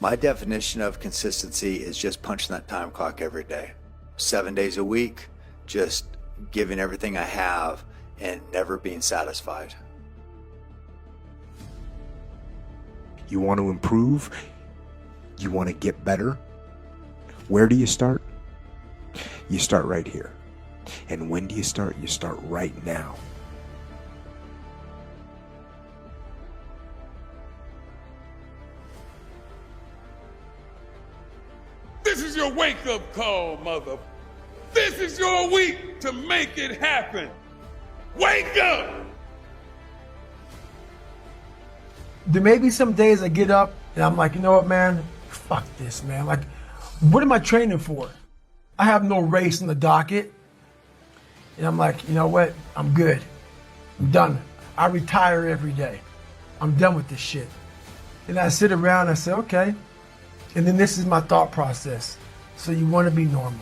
My definition of consistency is just punching that time clock every day. 7 days a week, just giving everything I have and never being satisfied. You want to improve? You want to get better? Where do you start? You start right here. And when do you start? You start right now. This is your wake-up call, mother. This is your week to make it happen. Wake up! There may be some days I get up and I'm like, you know what, man? Fuck this, man. Like, what am I training for? I have no race on the docket. And I'm like, you know what? I'm good. I'm done. I retire every day. I'm done with this shit. And I sit around and I say, okay. And then this is my thought process. So you want to be normal.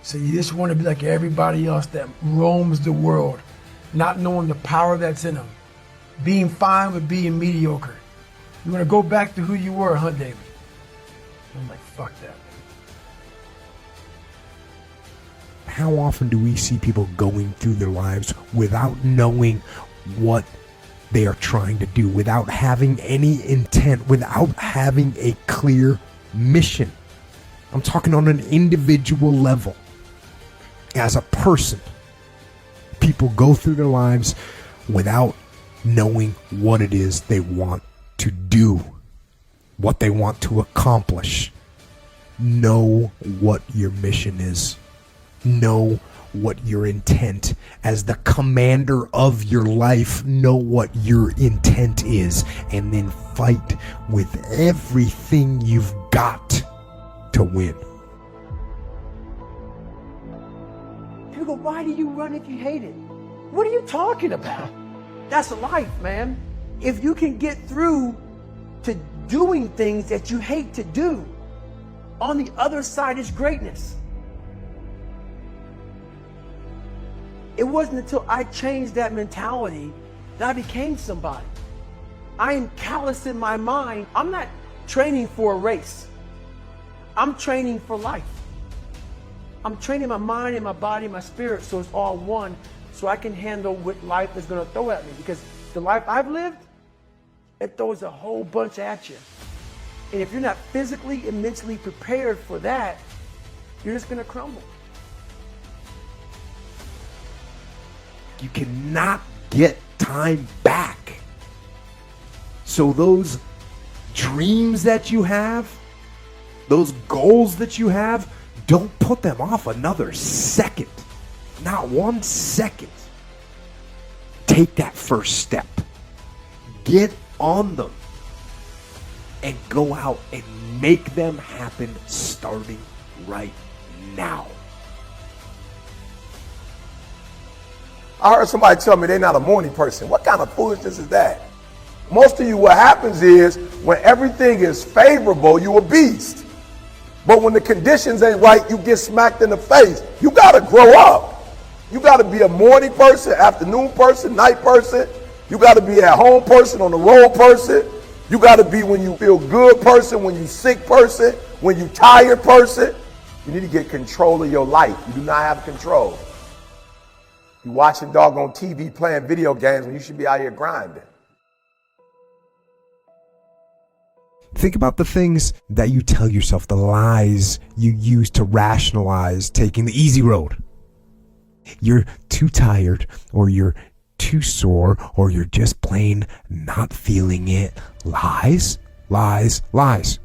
So you just want to be like everybody else that roams the world, not knowing the power that's in them. Being fine with being mediocre. You want to go back to who you were, huh, David? I'm like, fuck that. How often do we see people going through their lives without knowing what they are trying to do, without having any intent, without having a clear mission? I'm talking on an individual level. As a person, people go through their lives without knowing what it is they want to do, what they want to accomplish. Know what your mission is. Know what your intent, as the commander of your life, know what your intent is, and then fight with everything you've got to win. People go, why do you run if you hate it? What are you talking about? That's life, man. If you can get through to doing things that you hate to do, on the other side is greatness. It wasn't until I changed that mentality that I became somebody. I am callous in my mind. I'm not training for a race. I'm training for life. I'm training my mind and my body and my spirit so it's all one, so I can handle what life is going to throw at me. Because the life I've lived, it throws a whole bunch at you. And if you're not physically and mentally prepared for that, you're just going to crumble. You cannot get time back. So those dreams that you have, those goals that you have, don't put them off another second. Not 1 second. Take that first step. Get on them. And go out and make them happen starting right now. I heard somebody tell me they're not a morning person. What kind of foolishness is that? Most of you, what happens is when everything is favorable, you a beast. But when the conditions ain't right, you get smacked in the face. You got to grow up. You got to be a morning person, afternoon person, night person. You got to be at home person, on the road person. You got to be when you feel good person, when you sick person, when you tired person. You need to get control of your life. You do not have control. You watching doggone TV playing video games when you should be out here grinding. Think about the things that you tell yourself, the lies you use to rationalize taking the easy road. You're too tired, or you're too sore, or you're just plain not feeling it. Lies, lies, lies.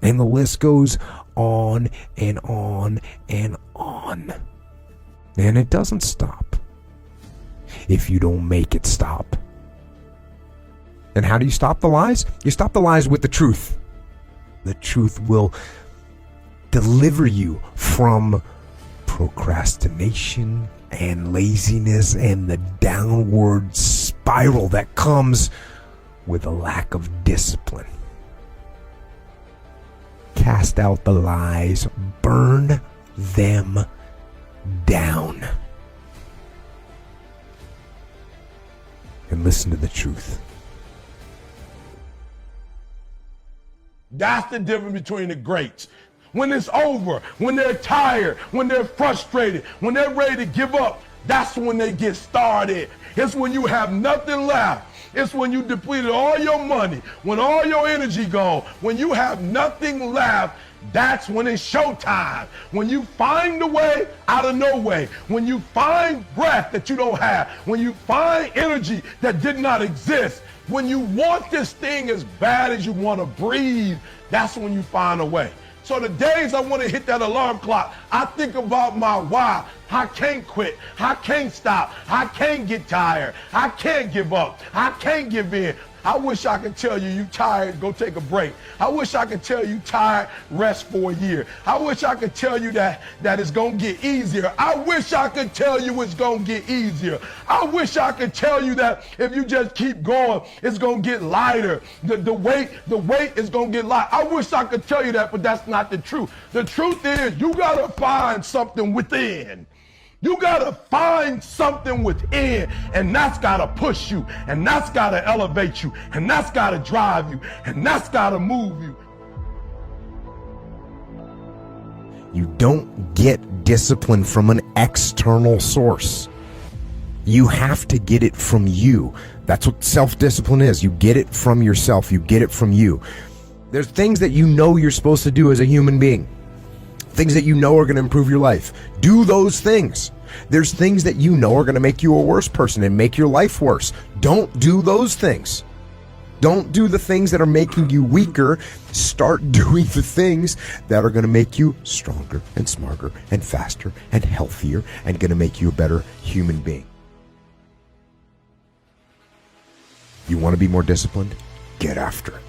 And the list goes on and on and on. And it doesn't stop if you don't make it stop. And how do you stop the lies? You stop the lies with the truth. The truth will deliver you from procrastination and laziness and the downward spiral that comes with a lack of discipline. Cast out the lies, burn them down, and listen to the truth. That's the difference between the greats. When it's over, when they're tired, when they're frustrated, when they're ready to give up, that's when they get started. It's when you have nothing left. It's when you depleted all your money, when all your energy gone, when you have nothing left. That's when it's showtime. When you find a way out of no way. When you find breath that you don't have. When you find energy that did not exist. When you want this thing as bad as you want to breathe, that's when you find a way. So the days I want to hit that alarm clock, I think about my why. I can't quit. I can't stop. I can't get tired. I can't give up. I can't give in. I wish I could tell you tired, go take a break. I wish I could tell you tired, rest for a year. I wish I could tell you that it's going to get easier. I wish I could tell you it's going to get easier. I wish I could tell you that if you just keep going, it's going to get lighter. The weight is going to get light. I wish I could tell you that, but that's not the truth. The truth is you got to find something within. You gotta find something within, and that's gotta push you, and that's gotta elevate you, and that's gotta drive you, and that's gotta move you. You don't get discipline from an external source. You have to get it from you. That's what self-discipline is. You get it from yourself. You get it from you. There's things that you know you're supposed to do as a human being. Things that you know are going to improve your life. Do those things. There's things that you know are going to make you a worse person and make your life worse. Don't do those things. Don't do the things that are making you weaker. Start doing the things that are going to make you stronger and smarter and faster and healthier and going to make you a better human being. You want to be more disciplined? Get after it.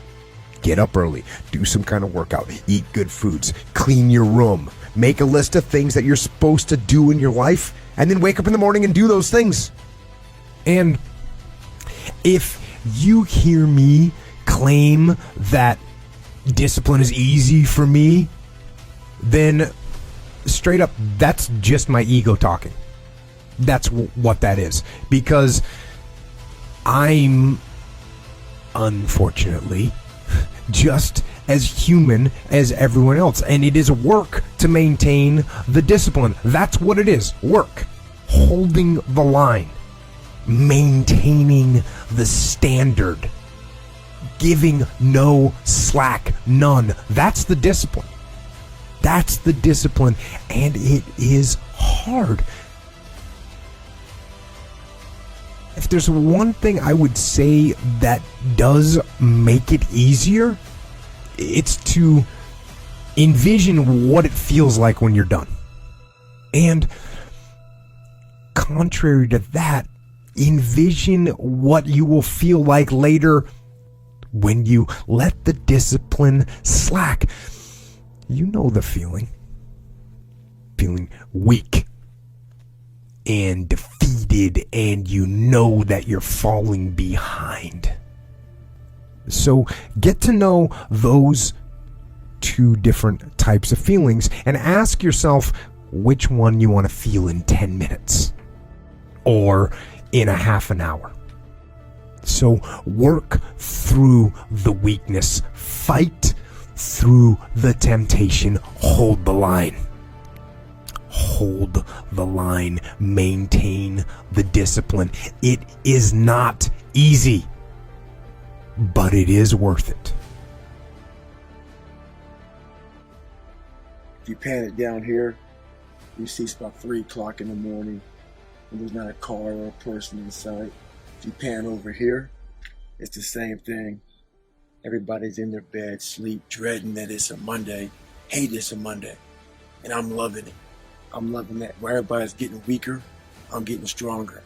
Get up early, do some kind of workout, eat good foods, clean your room, make a list of things that you're supposed to do in your life, and then wake up in the morning and do those things. And if you hear me claim that discipline is easy for me, then straight up, that's just my ego talking. That's what that is. Because I'm, unfortunately, just as human as everyone else, and it is work to maintain the discipline. That's what it is, work, holding the line, maintaining the standard, giving no slack, none. That's the discipline. That's the discipline, and it is hard. If there's one thing I would say that does make it easier, it's to envision what it feels like when you're done. And contrary to that, envision what you will feel like later when you let the discipline slack. You know the feeling. Feeling weak and defeated, and you know that you're falling behind. So get to know those two different types of feelings and ask yourself which one you want to feel in 10 minutes or in a half an hour. So work through the weakness, fight through the temptation, hold the line. Hold the line, maintain the discipline. It is not easy, but it is worth it. If you pan it down here, you see it's about 3 o'clock in the morning and there's not a car or a person in sight. If you pan over here, it's the same thing. Everybody's in their bed, sleep, dreading that it's a Monday, hate it's a Monday, and I'm loving it. I'm loving that. Where everybody's getting weaker, I'm getting stronger.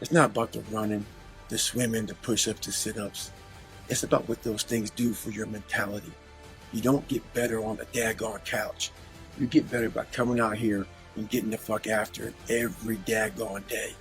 It's not about the running, the swimming, the push-ups, the sit-ups. It's about what those things do for your mentality. You don't get better on the daggone couch. You get better by coming out here and getting the fuck after it every daggone day.